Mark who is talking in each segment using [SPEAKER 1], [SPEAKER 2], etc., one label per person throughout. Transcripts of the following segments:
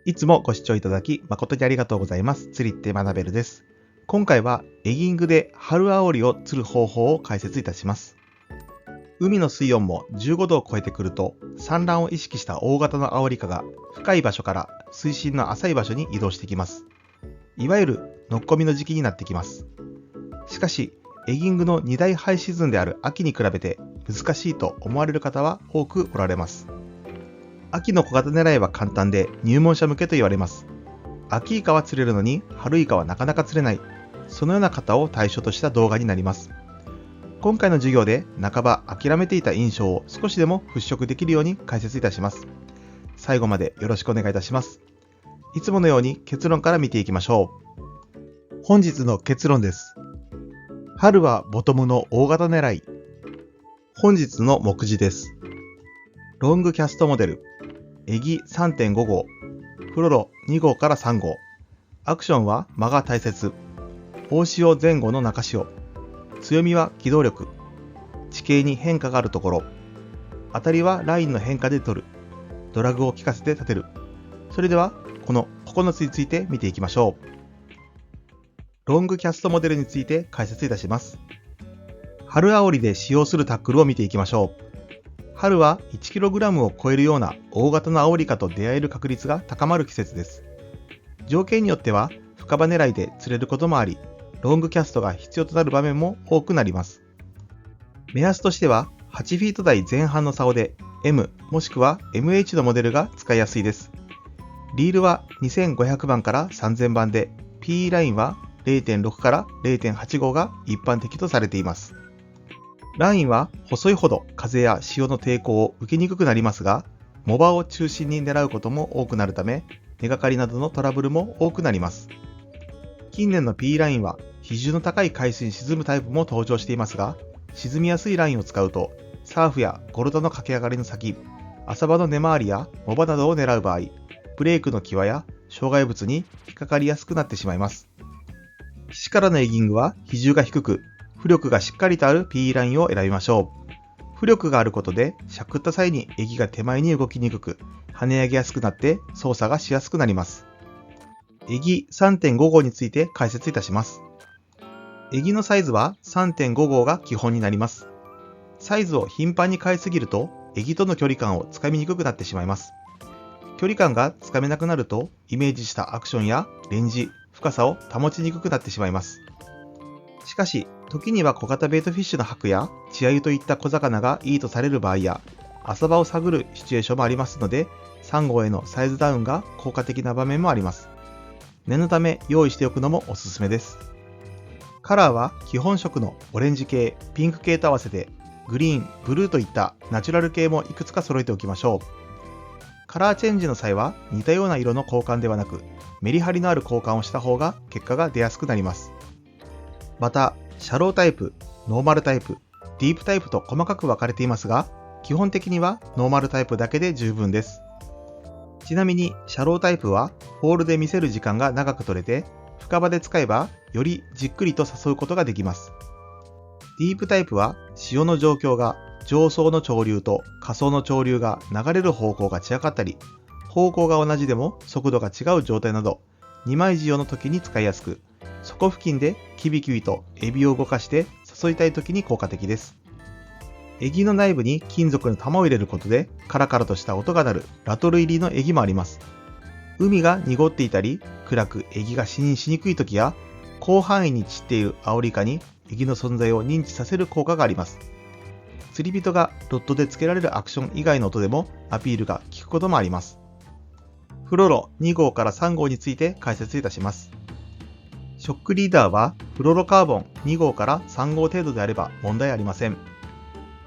[SPEAKER 1] いつもご視聴いただき誠にありがとうございます。釣りって学べるです。今回はエギングで春煽りを釣る方法を解説いたします。海の水温も15度を超えてくると産卵を意識した大型のアオリイカが深い場所から水深の浅い場所に移動してきます。いわゆるノッコミの時期になってきます。しかし、エギングの2大ハイシーズンである秋に比べて難しいと思われる方は多くおられます。秋の小型狙いは簡単で入門者向けと言われます。秋イカは釣れるのに春イカはなかなか釣れない。そのような方を対象とした動画になります。今回の授業で半ば諦めていた印象を少しでも払拭できるように解説いたします。最後までよろしくお願いいたします。いつものように結論から見ていきましょう。本日の結論です。春はボトムの大型狙い。本日の目次です。ロングキャストモデル、エギ 3.5 号、フロロ2号から3号。アクションは間が大切。大潮前後の中潮。強みは機動力。地形に変化があるところ。当たりはラインの変化で取る。ドラグを効かせて立てる。それでは、この9つについて見ていきましょう。ロングキャストモデルについて解説いたします。春煽りで使用するタックルを見ていきましょう。春は 1kg を超えるような大型のアオリイカと出会える確率が高まる季節です。条件によっては深場狙いで釣れることもあり、ロングキャストが必要となる場面も多くなります。目安としては8フィート台前半の竿で M もしくは MH のモデルが使いやすいです。リールは2500番から3000番で PE ラインは 0.6 から 0.85 が一般的とされています。ラインは細いほど風や潮の抵抗を受けにくくなりますが、藻場を中心に狙うことも多くなるため、根がかりなどのトラブルも多くなります。近年の P ラインは比重の高い海水に沈むタイプも登場していますが、沈みやすいラインを使うと、サーフやゴルダの駆け上がりの先、浅場の根回りや藻場などを狙う場合、ブレークの際や障害物に引っかかりやすくなってしまいます。岸からのエギングは比重が低く、浮力がしっかりとある PE ラインを選びましょう。浮力があることで、しゃくった際にエギが手前に動きにくく、跳ね上げやすくなって操作がしやすくなります。エギ 3.5 号について解説いたします。エギのサイズは 3.5 号が基本になります。サイズを頻繁に変えすぎると、エギとの距離感をつかみにくくなってしまいます。距離感がつかめなくなると、イメージしたアクションやレンジ、深さを保ちにくくなってしまいます。しかし、時には小型ベイトフィッシュのハクや稚鮎といった小魚がいいとされる場合や、浅場を探るシチュエーションもありますので、3号へのサイズダウンが効果的な場面もあります。念のため用意しておくのもおすすめです。カラーは基本色のオレンジ系、ピンク系と合わせて、グリーン、ブルーといったナチュラル系もいくつか揃えておきましょう。カラーチェンジの際は似たような色の交換ではなく、メリハリのある交換をした方が結果が出やすくなります。また、シャロータイプ、ノーマルタイプ、ディープタイプと細かく分かれていますが、基本的にはノーマルタイプだけで十分です。ちなみに、シャロータイプは、ホールで見せる時間が長く取れて、深場で使えば、よりじっくりと誘うことができます。ディープタイプは、潮の状況が上層の潮流と下層の潮流が流れる方向が違かったり、方向が同じでも速度が違う状態など、二枚潮の時に使いやすく、底付近でキビキビとエビを動かして誘いたい時に効果的です。エギの内部に金属の玉を入れることでカラカラとした音が鳴るラトル入りのエギもあります。海が濁っていたり暗くエギが視認しにくい時や広範囲に散っているアオリイカにエギの存在を認知させる効果があります。釣り人がロッドでつけられるアクション以外の音でもアピールが効くこともあります。フロロ2号から3号について解説いたします。ショックリーダーはフロロカーボン2号から3号程度であれば問題ありません。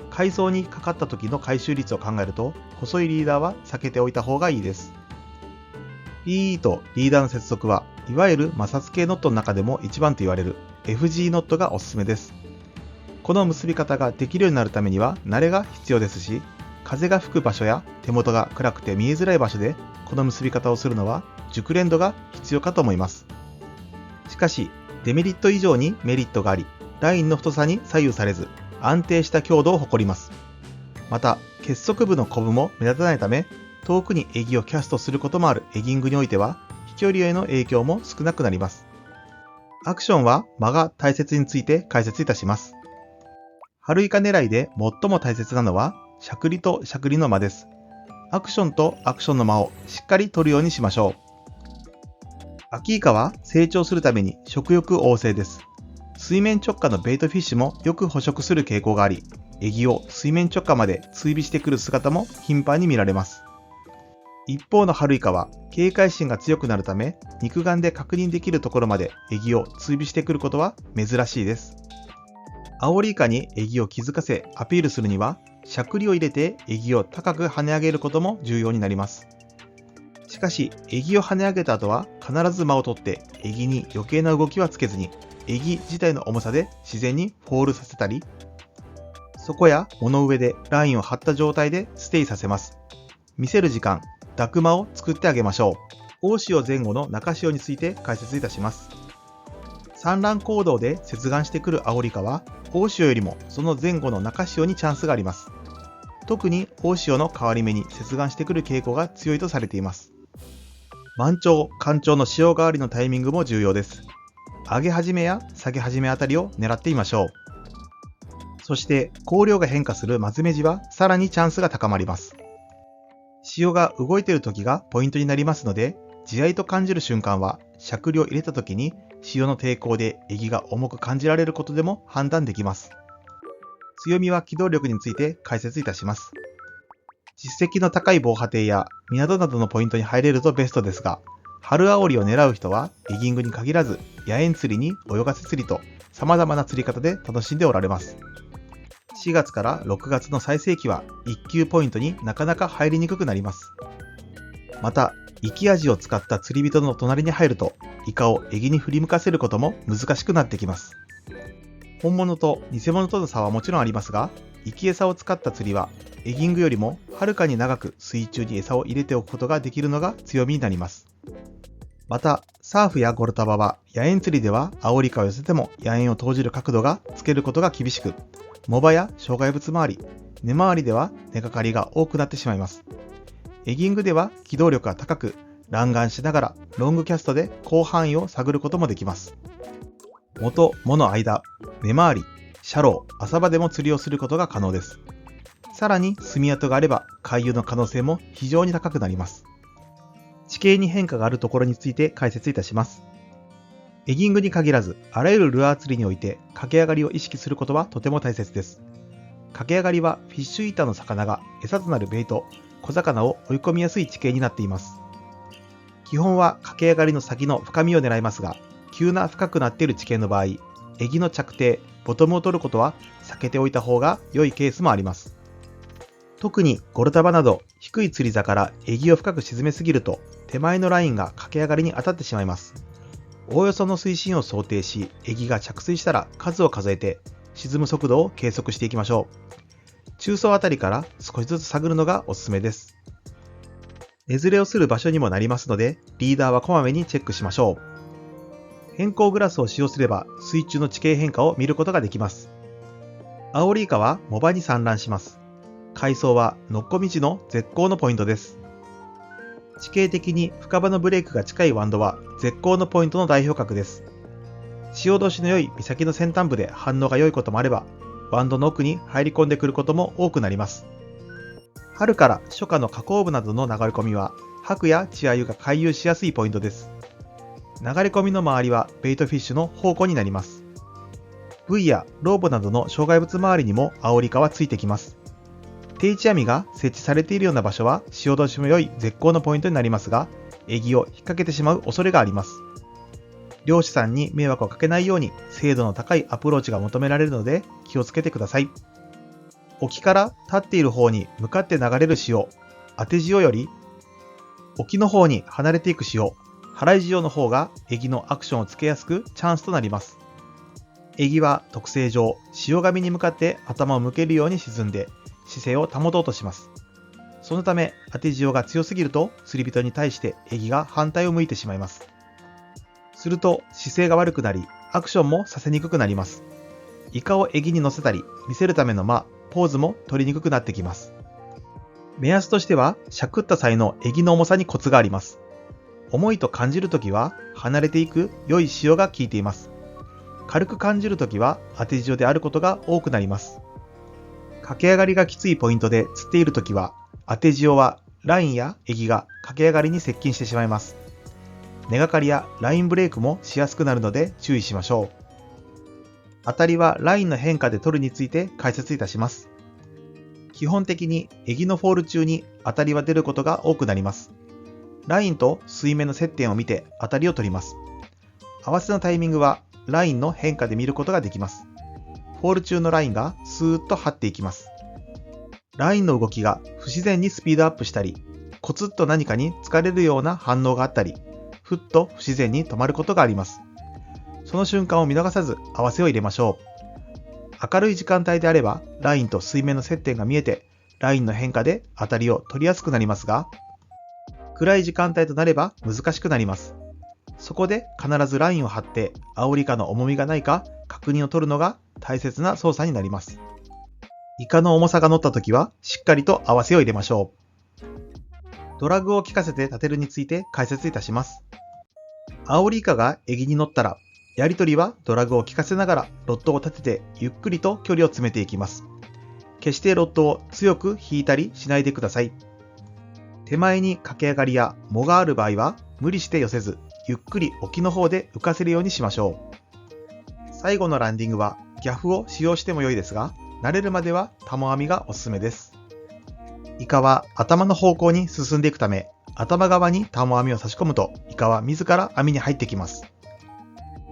[SPEAKER 1] 海藻にかかった時の回収率を考えると細いリーダーは避けておいた方がいいです。PE とリーダーの接続はいわゆる摩擦系ノットの中でも一番と言われる FG ノットがおすすめです。この結び方ができるようになるためには慣れが必要ですし、風が吹く場所や手元が暗くて見えづらい場所でこの結び方をするのは熟練度が必要かと思います。しかし、デメリット以上にメリットがあり、ラインの太さに左右されず、安定した強度を誇ります。また、結束部のコブも目立たないため、遠くにエギをキャストすることもあるエギングにおいては、飛距離への影響も少なくなります。アクションは間が大切について解説いたします。春イカ狙いで最も大切なのは、しゃくりとしゃくりの間です。アクションとアクションの間をしっかり取るようにしましょう。秋イカは成長するために食欲旺盛です。水面直下のベイトフィッシュもよく捕食する傾向があり、エギを水面直下まで追尾してくる姿も頻繁に見られます。一方の春イカは警戒心が強くなるため、肉眼で確認できるところまでエギを追尾してくることは珍しいです。アオリイカにエギを気づかせアピールするには、しゃくりを入れてエギを高く跳ね上げることも重要になります。しかし、エギを跳ね上げた後は必ず間を取ってエギに余計な動きはつけずに、エギ自体の重さで自然にフォールさせたり、底や物上でラインを張った状態でステイさせます。見せる時間、抱く間を作ってあげましょう。大潮前後の中潮について解説いたします。産卵行動で接岸してくるアオリイカは、大潮よりもその前後の中潮にチャンスがあります。特に大潮の変わり目に接岸してくる傾向が強いとされています。満潮、干潮の潮変わりのタイミングも重要です。上げ始めや下げ始めあたりを狙ってみましょう。そして光量が変化するマズメジはさらにチャンスが高まります。潮が動いている時がポイントになりますので、地合いと感じる瞬間はしゃくりを入れた時に潮の抵抗でエギが重く感じられることでも判断できます。強みは機動力について解説いたします。実績の高い防波堤や港などのポイントに入れるとベストですが、春アオリを狙う人はエギングに限らず野猿釣りに泳がせ釣りと様々な釣り方で楽しんでおられます。4月から6月の最盛期は1級ポイントになかなか入りにくくなります。また、生き味を使った釣り人の隣に入るとイカをエギに振り向かせることも難しくなってきます。本物と偽物との差はもちろんありますが、生き餌を使った釣りはエギングよりもはるかに長く水中に餌を入れておくことができるのが強みになります。また、サーフやゴルタバは野猿釣りではアオリイカを寄せても野猿を投じる角度がつけることが厳しく、藻場や障害物周り、根回りでは根掛かりが多くなってしまいます。エギングでは機動力が高く、乱眼しながらロングキャストで広範囲を探ることもできます。藻と藻の間、根回り、シャロー、浅場でも釣りをすることが可能です。さらに墨跡があれば回遊の可能性も非常に高くなります。地形に変化があるところについて解説いたします。エギングに限らず、あらゆるルアー釣りにおいて駆け上がりを意識することはとても大切です。駆け上がりはフィッシュイーターの魚が餌となるベイト、小魚を追い込みやすい地形になっています。基本は駆け上がりの先の深みを狙いますが、急な深くなっている地形の場合、エギの着底、ボトムを取ることは避けておいた方が良いケースもあります。特にゴルタバなど低い釣り座からエギを深く沈めすぎると手前のラインが駆け上がりに当たってしまいます。おおよその水深を想定し、エギが着水したら数を数えて沈む速度を計測していきましょう。中層あたりから少しずつ探るのがおすすめです。根ずれをする場所にもなりますので、リーダーはこまめにチェックしましょう。変光グラスを使用すれば水中の地形変化を見ることができます。アオリイカは藻場に産卵します。海藻はノッコ道の絶好のポイントです。地形的に深場のブレイクが近い湾道は絶好のポイントの代表格です。潮通しの良い岬の先端部で反応が良いこともあれば、湾道の奥に入り込んでくることも多くなります。春から初夏の河口部などの流れ込みは、白や稚鮎が回遊しやすいポイントです。流れ込みの周りはベイトフィッシュの宝庫になります。ブイやローボなどの障害物周りにもアオリイカはついてきます。定置網が設置されているような場所は潮通しも良い絶好のポイントになりますが、エギを引っ掛けてしまう恐れがあります。漁師さんに迷惑をかけないように精度の高いアプローチが求められるので気をつけてください。沖から立っている方に向かって流れる潮、当て潮より沖の方に離れていく潮、払い潮の方がエギのアクションをつけやすくチャンスとなります。エギは特性上、潮紙に向かって頭を向けるように沈んで姿勢を保とうとします。そのため当て潮が強すぎると釣り人に対してエギが反対を向いてしまいます。すると姿勢が悪くなり、アクションもさせにくくなります。イカをエギに乗せたり見せるためのポーズも取りにくくなってきます。目安としては、しゃくった際のエギの重さにコツがあります。重いと感じるときは、離れていく良い潮が効いています。軽く感じるときは、当て潮であることが多くなります。駆け上がりがきついポイントで釣っているときは、当て潮はラインやエギが駆け上がりに接近してしまいます。根がかりやラインブレイクもしやすくなるので注意しましょう。当たりはラインの変化で取るについて解説いたします。基本的にエギのフォール中に当たりは出ることが多くなります。ラインと水面の接点を見て当たりを取ります。合わせのタイミングはラインの変化で見ることができます。フォール中のラインがスーッと張っていきます。ラインの動きが不自然にスピードアップしたり、コツッと何かに疲れるような反応があったり、ふっと不自然に止まることがあります。その瞬間を見逃さず合わせを入れましょう。明るい時間帯であれば、ラインと水面の接点が見えて、ラインの変化で当たりを取りやすくなりますが、暗い時間帯となれば難しくなります。そこで必ずラインを張って、アオリイカの重みがないか確認を取るのが大切な操作になります。イカの重さが乗った時は、しっかりと合わせを入れましょう。ドラグを効かせて立てるについて解説いたします。アオリイカがエギに乗ったら、やり取りはドラグを効かせながらロッドを立ててゆっくりと距離を詰めていきます。決してロッドを強く引いたりしないでください。手前に駆け上がりや藻がある場合は無理して寄せず、ゆっくり沖の方で浮かせるようにしましょう。最後のランディングはギャフを使用しても良いですが、慣れるまではタモ網みがおすすめです。イカは頭の方向に進んでいくため、頭側にタモ網を差し込むとイカは自ら網に入ってきます。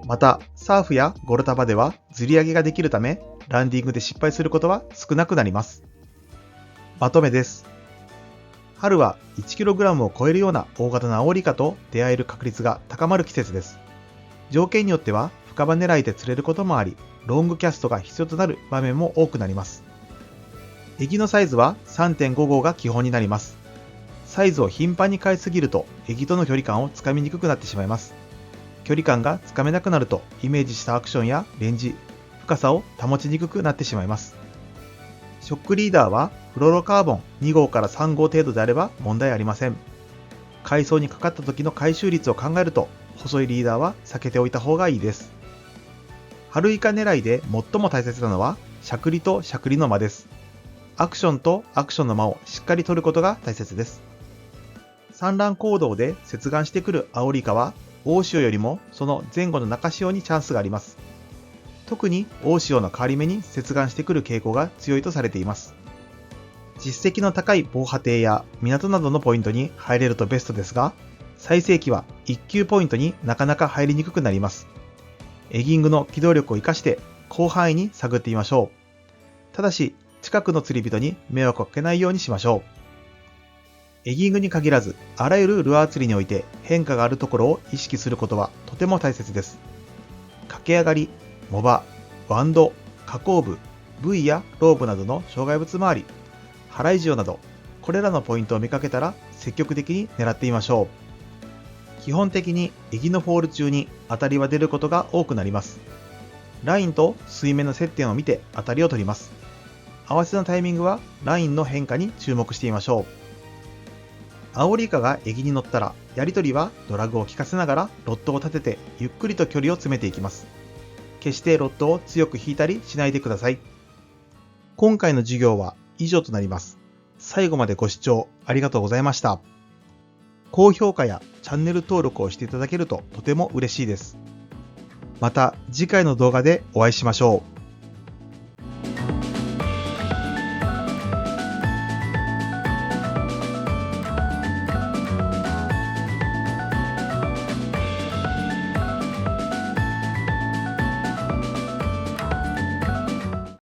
[SPEAKER 1] また、サーフやゴルタバでは釣り上げができるため、ランディングで失敗することは少なくなります。まとめです。春は 1kg を超えるような大型なアオリイカと出会える確率が高まる季節です。条件によっては深場狙いで釣れることもあり、ロングキャストが必要となる場面も多くなります。エギのサイズは 3.5 号が基本になります。サイズを頻繁に変えすぎるとエギとの距離感をつかみにくくなってしまいます。距離感がつかめなくなるとイメージしたアクションやレンジ、深さを保ちにくくなってしまいます。ショックリーダーはフロロカーボン2号から3号程度であれば問題ありません。海藻にかかった時の回収率を考えると細いリーダーは避けておいた方がいいです。春イカ狙いで最も大切なのはしゃくりとしゃくりの間です。アクションとアクションの間をしっかり取ることが大切です。産卵行動で接岸してくるアオリイカは大潮よりもその前後の中潮にチャンスがあります。特に大潮の変わり目に接岸してくる傾向が強いとされています。実績の高い防波堤や港などのポイントに入れるとベストですが、最盛期は1級ポイントになかなか入りにくくなります。エギングの機動力を生かして広範囲に探ってみましょう。ただし、近くの釣り人に迷惑をかけないようにしましょう。エギングに限らず、あらゆるルアー釣りにおいて変化があるところを意識することはとても大切です。駆け上がり、モバ、ワンド、下降部、ブイやローブなどの障害物周り、払い潮など、これらのポイントを見かけたら積極的に狙ってみましょう。基本的にエギのフォール中に当たりは出ることが多くなります。ラインと水面の接点を見て当たりを取ります。合わせのタイミングはラインの変化に注目してみましょう。アオリイカがエギに乗ったら、やり取りはドラグを効かせながらロッドを立ててゆっくりと距離を詰めていきます。決してロッドを強く引いたりしないでください。今回の授業は以上となります。最後までご視聴ありがとうございました。高評価やチャンネル登録をしていただけるととても嬉しいです。また次回の動画でお会いしましょう。